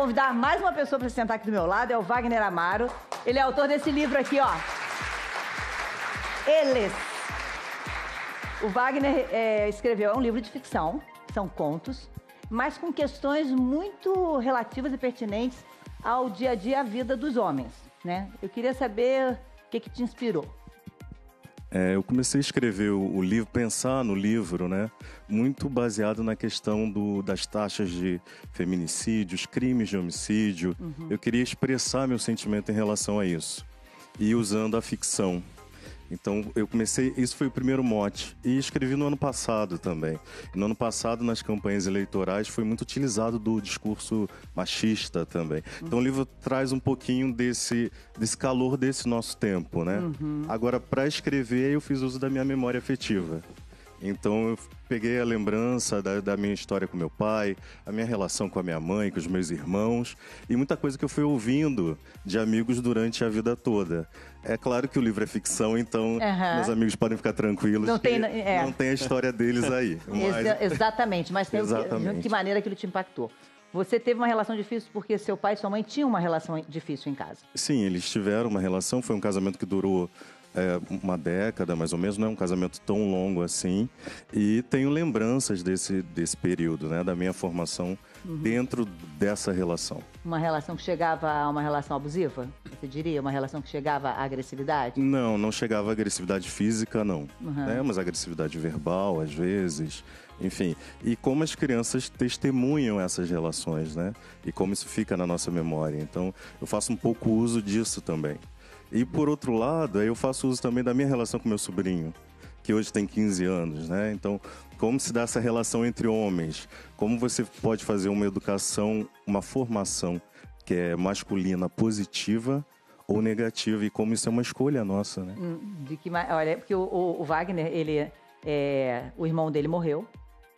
convidar mais uma pessoa para se sentar aqui do meu lado, é o Wagner Amaro. Ele é autor desse livro aqui, ó. Eles. O Wagner escreveu um livro de ficção, são contos, mas com questões muito relativas e pertinentes ao dia a dia, à vida dos homens, né? Eu queria saber o que te inspirou. Eu comecei a escrever o livro, pensar no livro, né? Muito baseado na questão das taxas de feminicídios, crimes de homicídio. Uhum. Eu queria expressar meu sentimento em relação a isso. E usando a ficção. Então, isso foi o primeiro mote. E escrevi no ano passado também. E no ano passado, nas campanhas eleitorais, foi muito utilizado do discurso machista também. Então, o livro traz um pouquinho desse calor desse nosso tempo, né? Uhum. Agora, para escrever, eu fiz uso da minha memória afetiva. Então, eu peguei a lembrança da minha história com meu pai, a minha relação com a minha mãe, com os meus irmãos, e muita coisa que eu fui ouvindo de amigos durante a vida toda. É claro que o livro é ficção, então meus amigos podem ficar tranquilos, não tem a história deles aí. Mas... Exatamente, mas tem de que maneira aquilo te impactou. Você teve uma relação difícil porque seu pai e sua mãe tinham uma relação difícil em casa. Sim, eles tiveram uma relação, foi um casamento que durou uma década, mais ou menos, não é um casamento tão longo assim. E tenho lembranças desse período, né, da minha formação dentro dessa relação. Uma relação que chegava a uma relação abusiva? Você diria? Uma relação que chegava à agressividade? Não chegava à agressividade física, não. Né? Mas agressividade verbal, às vezes, enfim. E como as crianças testemunham essas relações, né? E como isso fica na nossa memória. Então, eu faço um pouco uso disso também. E, por outro lado, eu faço uso também da minha relação com meu sobrinho, que hoje tem 15 anos, né? Então, como se dá essa relação entre homens? Como você pode fazer uma educação, uma formação que é masculina positiva ou negativa? E como isso é uma escolha nossa, né? Olha, porque o Wagner, o irmão dele morreu.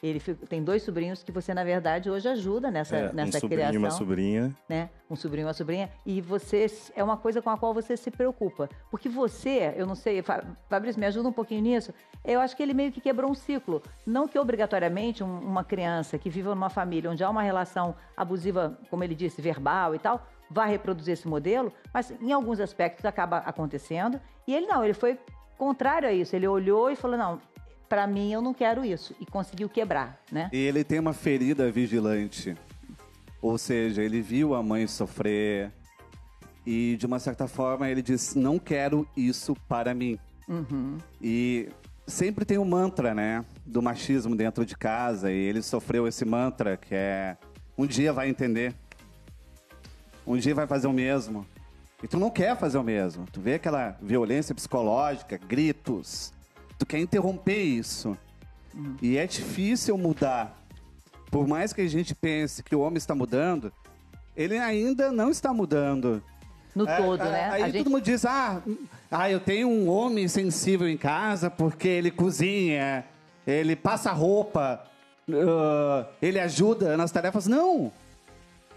Ele tem 2 sobrinhos que você, na verdade, hoje ajuda nessa criação. Um sobrinho e uma sobrinha. Né? Um sobrinho e uma sobrinha. E você, é uma coisa com a qual você se preocupa. Porque você, eu não sei, Fabrício, me ajuda um pouquinho nisso. Eu acho que ele meio que quebrou um ciclo. Não que obrigatoriamente uma criança que vive numa família onde há uma relação abusiva, como ele disse, verbal e tal, vá reproduzir esse modelo, mas em alguns aspectos acaba acontecendo. E ele não, ele foi contrário a isso. Ele olhou e falou, não... Para mim, eu não quero isso. E conseguiu quebrar, né? E ele tem uma ferida vigilante. Ou seja, ele viu a mãe sofrer e, de uma certa forma, ele diz, não quero isso para mim. Uhum. E sempre tem um mantra, né? Do machismo dentro de casa. E ele sofreu esse mantra que é, um dia vai entender. Um dia vai fazer o mesmo. E tu não quer fazer o mesmo. Tu vê aquela violência psicológica, gritos... Tu quer interromper isso. E é difícil mudar. Por mais que a gente pense que o homem está mudando, ele ainda não está mudando. No todo, né? Aí todo mundo diz, eu tenho um homem sensível em casa porque ele cozinha, ele passa roupa, ele ajuda nas tarefas. Não!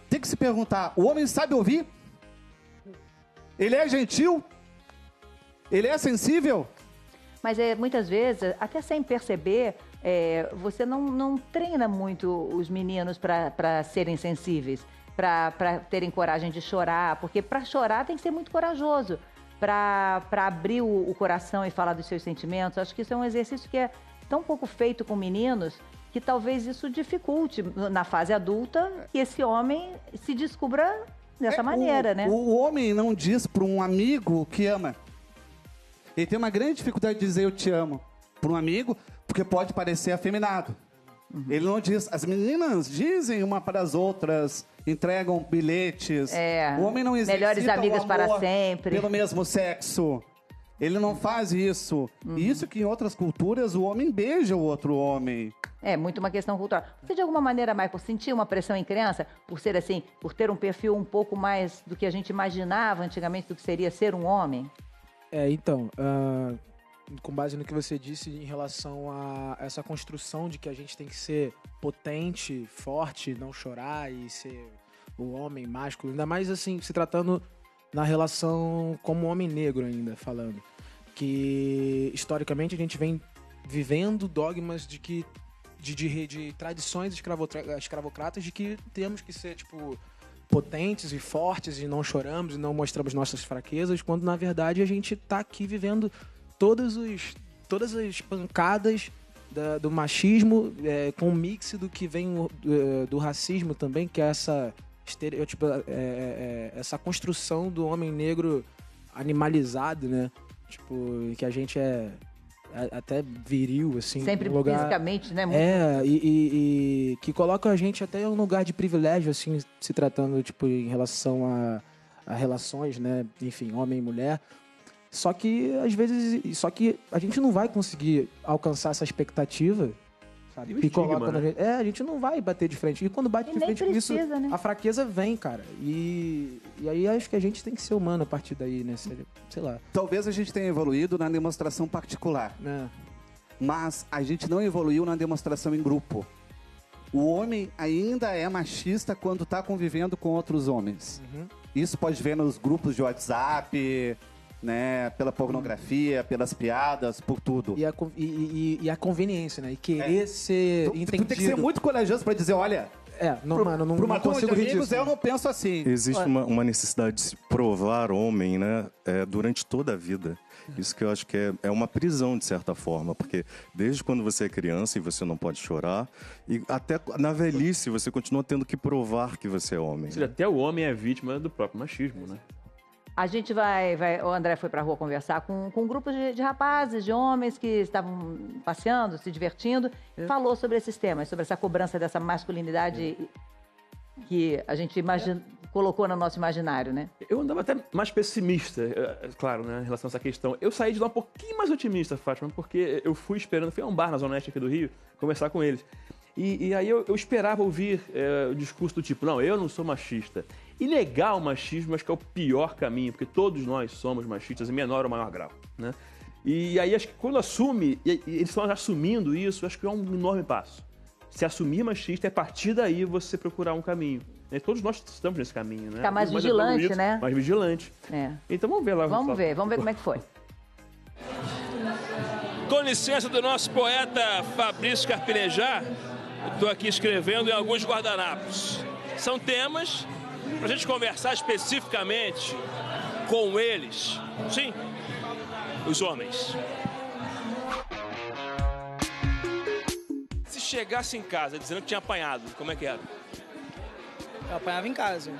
Tem que se perguntar, o homem sabe ouvir? Ele é gentil? Ele é sensível? Mas muitas vezes, até sem perceber, você não treina muito os meninos para serem sensíveis, para terem coragem de chorar, porque para chorar tem que ser muito corajoso, para abrir o coração e falar dos seus sentimentos. Acho que isso é um exercício que é tão pouco feito com meninos que talvez isso dificulte na fase adulta que esse homem se descubra dessa maneira, né? O homem não diz para um amigo que ama. Ele tem uma grande dificuldade de dizer eu te amo para um amigo, porque pode parecer afeminado. Ele não diz. As meninas dizem uma para as outras, entregam bilhetes. O homem não exercita melhores amigas o amor para sempre. Pelo mesmo sexo. Ele não faz isso. E isso que em outras culturas o homem beija o outro homem. É muito uma questão cultural. Você, de alguma maneira, Michael, sentia uma pressão em criança por ser assim, por ter um perfil um pouco mais do que a gente imaginava antigamente do que seria ser um homem? Então, com base no que você disse em relação a essa construção de que a gente tem que ser potente, forte, não chorar e ser o homem mágico, ainda mais assim, se tratando na relação como homem negro ainda, falando. Que, historicamente, a gente vem vivendo dogmas de tradições escravocratas de que temos que ser, tipo, potentes e fortes e não choramos e não mostramos nossas fraquezas, quando na verdade a gente tá aqui vivendo todas as pancadas do machismo, com um mix do que vem do racismo também, que é essa construção do homem negro animalizado, né? Tipo, que a gente é até viril, assim. Sempre lugar, fisicamente, né? E que coloca a gente até em um lugar de privilégio, assim, se tratando, tipo, em relação a relações, né? Enfim, homem e mulher. Só que, às vezes, a gente não vai conseguir alcançar essa expectativa, sabe? E o estigma, né? A gente não vai bater de frente. E quando bate de frente com isso, né? a fraqueza vem, cara. E aí acho que a gente tem que ser humano a partir daí, né? Sei lá. Talvez a gente tenha evoluído na demonstração particular. Mas a gente não evoluiu na demonstração em grupo. O homem ainda é machista quando está convivendo com outros homens. Isso pode ver nos grupos de WhatsApp, né, pela pornografia, pelas piadas, por tudo. E a conveniência, né? E querer ser entendido. Tu tem que ser muito corajoso pra dizer, olha... não consigo rir disso. Eu não penso assim. Existe uma necessidade de se provar homem, né, durante toda a vida. Isso que eu acho que é uma prisão, de certa forma, porque desde quando você é criança e você não pode chorar, e até na velhice você continua tendo que provar que você é homem. Ou seja, até o homem é vítima do próprio machismo, né? A gente o André foi pra rua conversar com grupos de rapazes, de homens que estavam passeando, se divertindo. Falou sobre esses temas, sobre essa cobrança dessa masculinidade que a gente colocou no nosso imaginário, né? Eu andava até mais pessimista, claro, né, em relação a essa questão. Eu saí de lá um pouquinho mais otimista, Fátima, porque eu fui a um bar na Zona Oeste aqui do Rio, conversar com eles. E aí eu esperava ouvir o discurso do tipo, não, eu não sou machista. E negar o machismo, acho que é o pior caminho, porque todos nós somos machistas, em menor ou maior grau, né? E aí acho que quando assume, e eles estão assumindo isso, acho que é um enorme passo. Se assumir machista, é a partir daí você procurar um caminho. E todos nós estamos nesse caminho, né? Ficar mais vigilante, né? Mais vigilante. Então vamos ver lá. Vamos ver como é que foi. Com licença do nosso poeta Fabrício Carpinejar, estou aqui escrevendo em alguns guardanapos. São temas para a gente conversar especificamente com eles. Sim, os homens. Se chegasse em casa dizendo que tinha apanhado, como é que era? Eu apanhava em casa.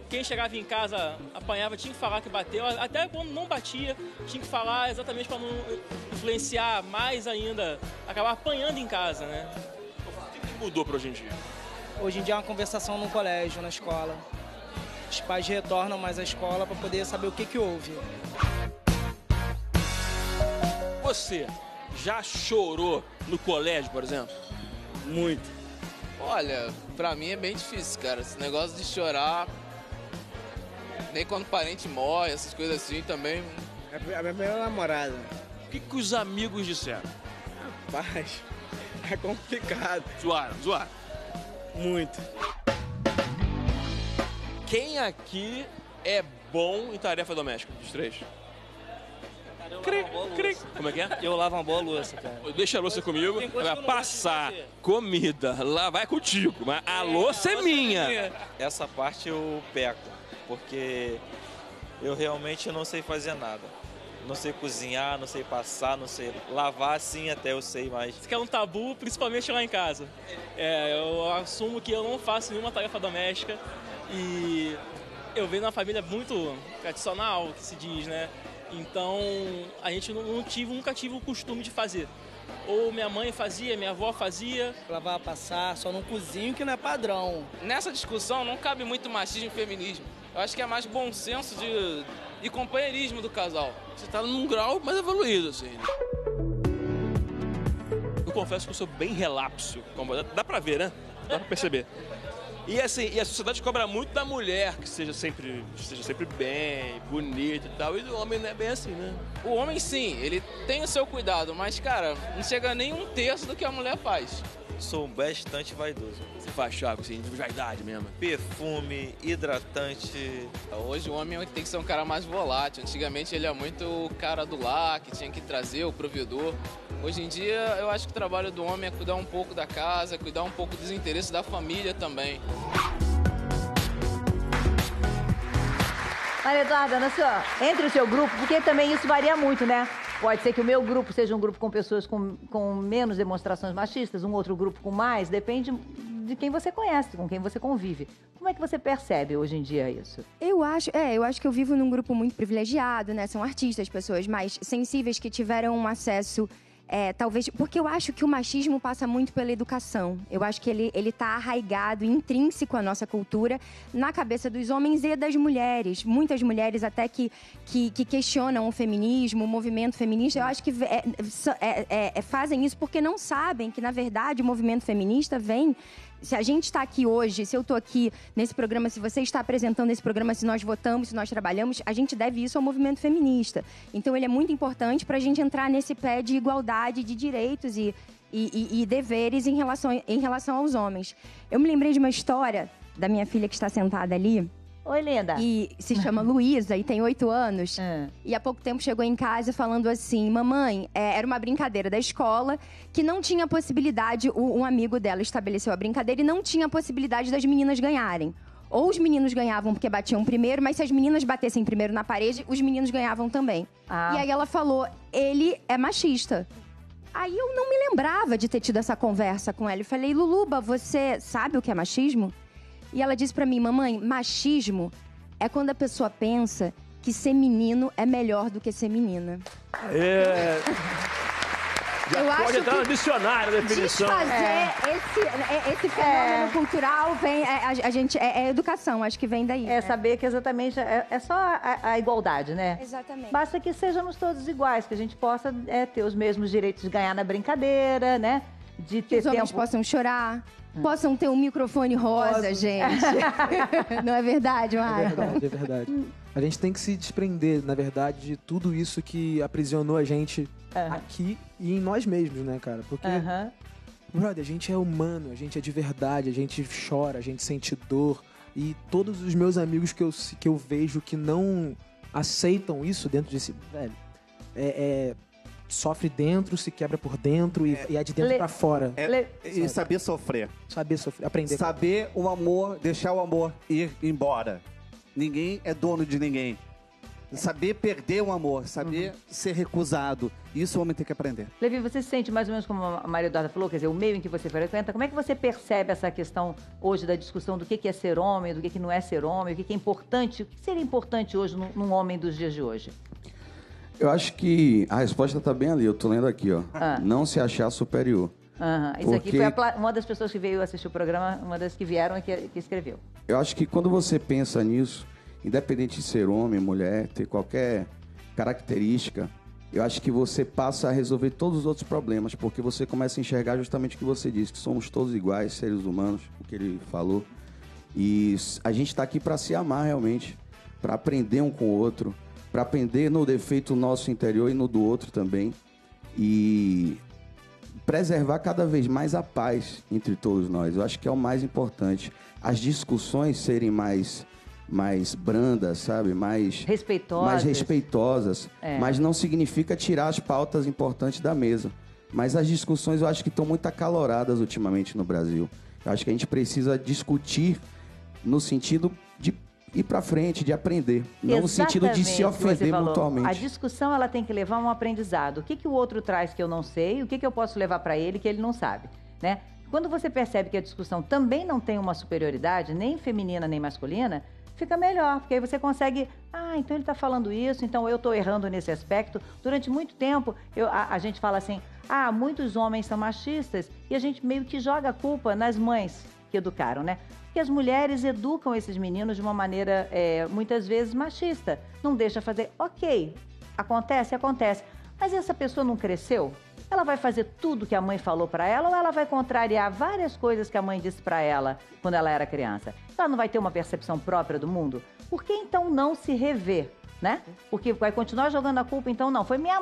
Quem chegava em casa, apanhava, tinha que falar que bateu. Até quando não batia, tinha que falar exatamente para não influenciar mais ainda. Acabar apanhando em casa, né? O que mudou para hoje em dia? Hoje em dia é uma conversação no colégio, na escola. Os pais retornam mais à escola para poder saber o que houve. Você já chorou no colégio, por exemplo? Muito. Olha, pra mim é bem difícil, cara. Esse negócio de chorar, nem quando parente morre, essas coisas assim também. É a minha primeira namorada. O que os amigos disseram? Rapaz, é complicado. Zoaram. Muito. Quem aqui é bom em tarefa doméstica, dos três? Como é que é? Eu lavo uma boa louça, cara. Deixa a louça comigo, vai passar comida, lá vai contigo, mas a louça é minha. Essa parte eu peco, porque eu realmente não sei fazer nada. Não sei cozinhar, não sei passar, não sei lavar, sim, até eu sei, mas... Isso que é um tabu, principalmente lá em casa. Eu assumo que eu não faço nenhuma tarefa doméstica e eu venho de uma família muito tradicional, que se diz, né? Então, a gente nunca tive o costume de fazer. Ou minha mãe fazia, minha avó fazia. Lavar, passar, só não cozinho que não é padrão. Nessa discussão não cabe muito machismo e feminismo. Eu acho que é mais bom senso de companheirismo do casal. Você tá num grau mais evoluído, assim. Eu confesso que eu sou bem relapso. Dá pra ver, né? Dá pra perceber. E assim, a sociedade cobra muito da mulher que esteja sempre bem, bonita e tal. E o homem não é bem assim, né? O homem, sim, ele tem o seu cuidado, mas, cara, não chega nem um terço do que a mulher faz. Sou bastante vaidoso. Você faz, Thiago, assim, de vaidade mesmo? Perfume, hidratante. Hoje o homem tem que ser um cara mais volátil. Antigamente ele é muito o cara do lar, que tinha que trazer o provedor. Hoje em dia eu acho que o trabalho do homem é cuidar um pouco da casa, cuidar um pouco dos interesses da família também. Maria Eduarda, entre o seu grupo, porque também isso varia muito, né? Pode ser que o meu grupo seja um grupo com pessoas com menos demonstrações machistas, um outro grupo com mais, depende de quem você conhece, com quem você convive. Como é que você percebe hoje em dia isso? Eu acho que eu vivo num grupo muito privilegiado, né? São artistas, pessoas mais sensíveis que tiveram um acesso... talvez, porque eu acho que o machismo passa muito pela educação. Eu acho que ele tá arraigado, intrínseco à nossa cultura, na cabeça dos homens e das mulheres. Muitas mulheres até que questionam o feminismo, o movimento feminista, eu acho que fazem isso porque não sabem que, na verdade, o movimento feminista vem... Se a gente está aqui hoje, se eu estou aqui nesse programa, se você está apresentando esse programa, se nós votamos, se nós trabalhamos, a gente deve isso ao movimento feminista. Então, ele é muito importante para a gente entrar nesse pé de igualdade de direitos e deveres em relação aos homens. Eu me lembrei de uma história da minha filha que está sentada ali. Oi, linda. E se chama Luísa e tem 8 anos. E há pouco tempo chegou em casa falando assim: mamãe, era uma brincadeira da escola que não tinha possibilidade, um amigo dela estabeleceu a brincadeira e não tinha possibilidade das meninas ganharem. Ou os meninos ganhavam porque batiam primeiro, mas se as meninas batessem primeiro na parede, os meninos ganhavam também. E aí ela falou, ele é machista. Aí eu não me lembrava de ter tido essa conversa com ela. Eu falei, Luluba, você sabe o que é machismo? E ela disse pra mim, mamãe, machismo é quando a pessoa pensa que ser menino é melhor do que ser menina. Já pode entrar no dicionário a definição. Desfazer esse fenômeno cultural vem... É educação, acho que vem daí. Saber que exatamente é só a igualdade, né? Exatamente. Basta que sejamos todos iguais, que a gente possa ter os mesmos direitos de ganhar na brincadeira, né? De ter que os homens possam chorar. Possam ter um microfone rosa, gente. Não é verdade, Marco? É verdade. A gente tem que se desprender, na verdade, de tudo isso que aprisionou a gente aqui e em nós mesmos, né, cara? Porque, brother, a gente é humano, a gente é de verdade, a gente chora, a gente sente dor. E todos os meus amigos que eu vejo que não aceitam isso dentro de si, velho, sofre dentro, se quebra por dentro e é de dentro pra fora. E saber sofrer. Saber sofrer, aprender. Saber o amor, deixar o amor ir embora. Ninguém é dono de ninguém. Saber perder o amor, saber ser recusado. Isso o homem tem que aprender. Levi, você se sente mais ou menos como a Maria Eduarda falou, quer dizer, o meio em que você frequenta, como é que você percebe essa questão hoje da discussão do que é ser homem, do que não é ser homem, o que é importante, o que seria importante hoje num homem dos dias de hoje? Eu acho que a resposta está bem ali, eu tô lendo aqui, ó. Não se achar superior. Isso aqui foi uma das pessoas que veio assistir o programa, uma das que vieram e que escreveu. Eu acho que quando você pensa nisso, independente de ser homem, mulher, ter qualquer característica, eu acho que você passa a resolver todos os outros problemas, porque você começa a enxergar justamente o que você disse, que somos todos iguais, seres humanos, o que ele falou. E a gente está aqui para se amar realmente, para aprender um com o outro, para aprender no defeito nosso interior e no do outro também. E preservar cada vez mais a paz entre todos nós. Eu acho que é o mais importante. As discussões serem mais brandas, sabe? Mais respeitosas. Mas não significa tirar as pautas importantes da mesa. Mas as discussões eu acho que estão muito acaloradas ultimamente no Brasil. Eu acho que a gente precisa discutir no sentido de ir para frente, de aprender. Não no sentido de se ofender mutuamente. A discussão ela tem que levar a um aprendizado. O que o outro traz que eu não sei, o que eu posso levar para ele que ele não sabe, né? Quando você percebe que a discussão também não tem uma superioridade, nem feminina nem masculina, fica melhor, porque aí você consegue... então ele está falando isso, então eu estou errando nesse aspecto. Durante muito tempo, a gente fala assim, muitos homens são machistas, e a gente meio que joga a culpa nas mães que educaram, né? Porque as mulheres educam esses meninos de uma maneira, muitas vezes, machista. Não deixa fazer, ok, acontece. Mas essa pessoa não cresceu? Ela vai fazer tudo que a mãe falou para ela ou ela vai contrariar várias coisas que a mãe disse para ela quando ela era criança? Ela não vai ter uma percepção própria do mundo? Por que então não se rever, né? Porque vai continuar jogando a culpa, então não. Foi minha...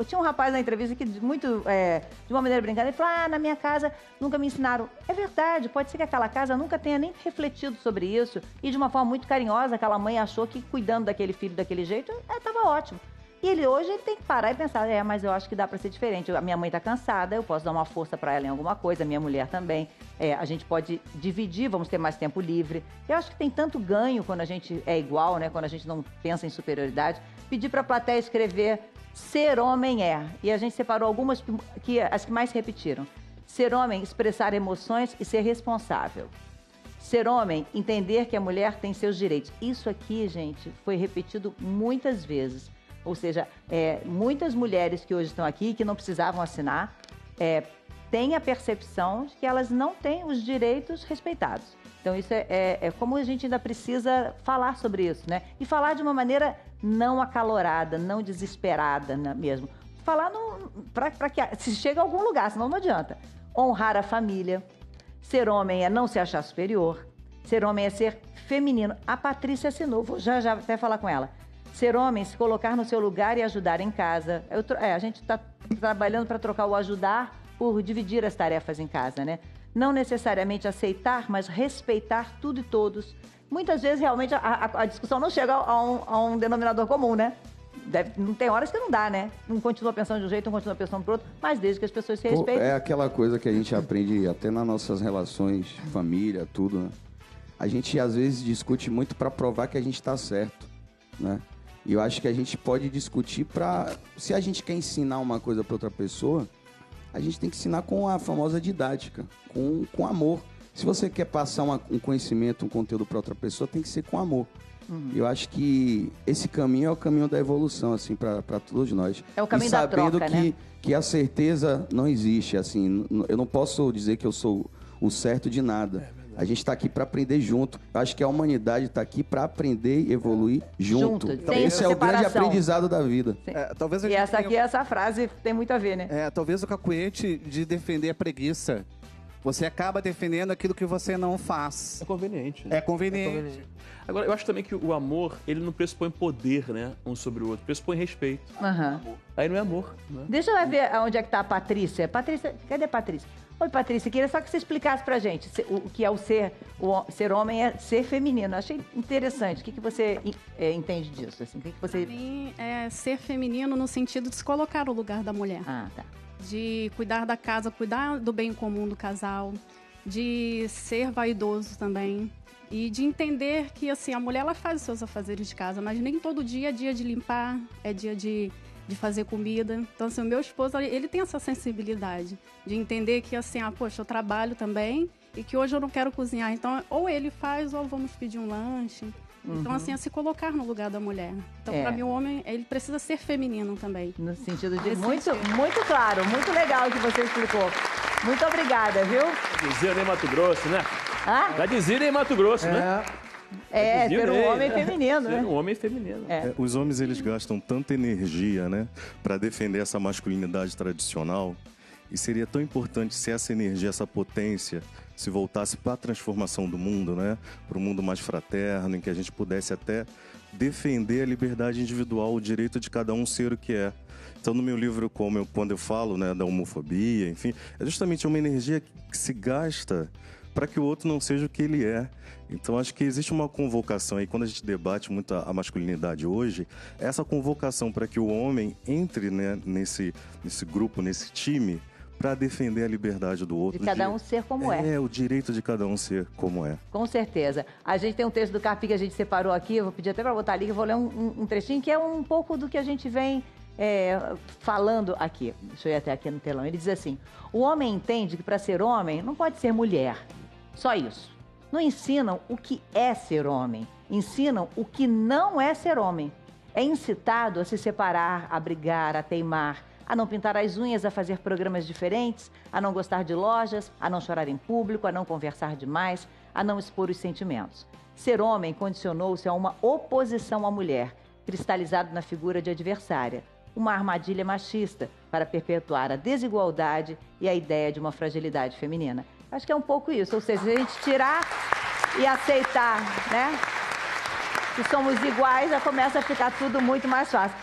Tinha um rapaz na entrevista que de uma maneira brincando, ele falou, na minha casa nunca me ensinaram. É verdade, pode ser que aquela casa nunca tenha nem refletido sobre isso e de uma forma muito carinhosa aquela mãe achou que cuidando daquele filho daquele jeito, estava ótimo. E ele hoje ele tem que parar e pensar, mas eu acho que dá para ser diferente. A minha mãe está cansada, eu posso dar uma força para ela em alguma coisa, a minha mulher também. A gente pode dividir, vamos ter mais tempo livre. Eu acho que tem tanto ganho quando a gente é igual, né? Quando a gente não pensa em superioridade. Pedir para a plateia escrever ser homem é. E a gente separou algumas, as que mais se repetiram. Ser homem, expressar emoções e ser responsável. Ser homem, entender que a mulher tem seus direitos. Isso aqui, gente, foi repetido muitas vezes. Ou seja, muitas mulheres que hoje estão aqui, que não precisavam assinar, têm a percepção de que elas não têm os direitos respeitados. Então, isso é como a gente ainda precisa falar sobre isso, né? E falar de uma maneira não acalorada, não desesperada mesmo. Falar para que se chega a algum lugar, senão não adianta. Honrar a família. Ser homem é não se achar superior. Ser homem é ser feminino. A Patrícia assinou, vou já até falar com ela. Ser homem, se colocar no seu lugar e ajudar em casa. A gente está trabalhando para trocar o ajudar por dividir as tarefas em casa, né? Não necessariamente aceitar, mas respeitar tudo e todos. Muitas vezes, realmente, a discussão não chega a um denominador comum, né? Não tem horas que não dá, né? Um continua pensando de um jeito, um continua pensando pro outro, mas desde que as pessoas se respeitem. É aquela coisa que a gente aprende até nas nossas relações, família, tudo, né? A gente, às vezes, discute muito para provar que a gente está certo, né? E eu acho que a gente pode discutir para... Se a gente quer ensinar uma coisa para outra pessoa, a gente tem que ensinar com a famosa didática, com amor. Se você quer passar um conhecimento, um conteúdo para outra pessoa, tem que ser com amor. Eu acho que esse caminho é o caminho da evolução, assim, para todos nós. É o caminho da troca, né? Sabendo que a certeza não existe, assim, eu não posso dizer que eu sou o certo de nada. A gente está aqui para aprender junto. Eu acho que a humanidade está aqui para aprender e evoluir junto. Esse é o grande aprendizado da vida. Talvez e essa frase tem muito a ver, né? Talvez o cacuete de defender a preguiça. Você acaba defendendo aquilo que você não faz. É conveniente. Né? É conveniente. Agora, eu acho também que o amor, ele não pressupõe poder, né? Um sobre o outro. Pressupõe respeito. Aí não é amor. Né? Deixa eu ver onde é que tá a Patrícia. Patrícia, cadê a Patrícia? Oi, Patrícia, queria só que você explicasse pra gente o que é ser homem é ser feminino. Achei interessante. O que você entende disso? Assim? Pra mim, é ser feminino no sentido de se colocar no lugar da mulher. Tá. De cuidar da casa, cuidar do bem comum do casal, de ser vaidoso também. E de entender que, assim, a mulher, ela faz os seus afazeres de casa, mas nem todo dia é dia de limpar, é dia de fazer comida. Então, assim, o meu esposo, ele tem essa sensibilidade de entender que, assim, poxa, eu trabalho também e que hoje eu não quero cozinhar. Então, ou ele faz ou vamos pedir um lanche. Então, assim, é se colocar no lugar da mulher. Então, para mim, o homem, ele precisa ser feminino também. No sentido de... Muito claro, muito legal o que você explicou. Muito obrigada, viu? Dizia em Mato Grosso, né? Tá dizendo em Mato Grosso, né? Ser um homem feminino, né? Ser um homem feminino. Os homens, eles gastam tanta energia, né? Para defender essa masculinidade tradicional. E seria tão importante se essa energia, essa potência, se voltasse para a transformação do mundo, né? Para um mundo mais fraterno, em que a gente pudesse até defender a liberdade individual, o direito de cada um ser o que é. Então, no meu livro, quando eu falo, né, da homofobia, enfim, é justamente uma energia que se gasta para que o outro não seja o que ele é. Então, acho que existe uma convocação aí, quando a gente debate muito a masculinidade hoje, essa convocação para que o homem entre, né, nesse grupo, nesse time, para defender a liberdade do outro. De cada um ser como é. O direito de cada um ser como é. Com certeza. A gente tem um texto do Carpi que a gente separou aqui, eu vou pedir até para botar ali, que eu vou ler um trechinho, que é um pouco do que a gente vem falando aqui. Deixa eu ir até aqui no telão. Ele diz assim: o homem entende que para ser homem não pode ser mulher. Só isso. Não ensinam o que é ser homem. Ensinam o que não é ser homem. É incitado a se separar, a brigar, a teimar, a não pintar as unhas, a fazer programas diferentes, a não gostar de lojas, a não chorar em público, a não conversar demais, a não expor os sentimentos. Ser homem condicionou-se a uma oposição à mulher, cristalizado na figura de adversária. Uma armadilha machista para perpetuar a desigualdade e a ideia de uma fragilidade feminina. Acho que é um pouco isso, ou seja, se a gente tirar e aceitar, né, que somos iguais, já começa a ficar tudo muito mais fácil.